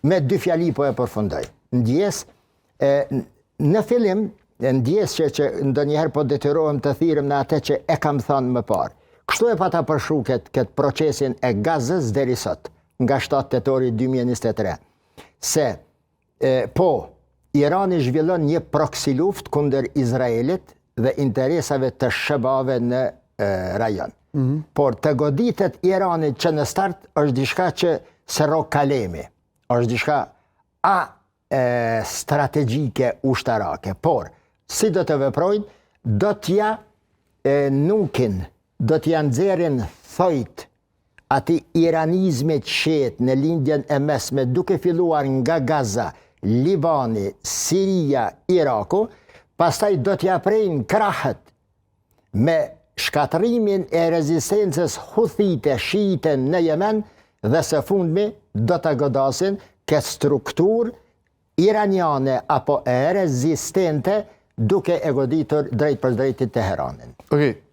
me dy fjali po e përfundoj. Ndjes, në fillim, ndjes që ndonjëherë po detyrohem të thirrem në atë që e kam thënë më parë. Kështu e pata përshu këtë procesin e Gazës deri sot, nga 7 tetori 2023. Se, Irani zhvillon një proksi luft kundër Izraelit dhe interesave të shëbave në rajon. Por të goditet Iranit që në start është diçka që së ro kalemi, është diçka strategjike ushtarake, por si do të veprojnë, do t'ja nukin, do t'ja nxjerrin thojt ati iranizmit qetë në lindjen e mesme, duke filluar nga Gaza, Libani, Siria, Iraku, pastaj do t'ja prejnë krahët me shkatrimin e rezistencës huthite, shiite në Jemen, dhe së fundmi do t'a godasin këtë struktur iraniane apo rezistente duke e goditur drejt për drejtit Teheranin.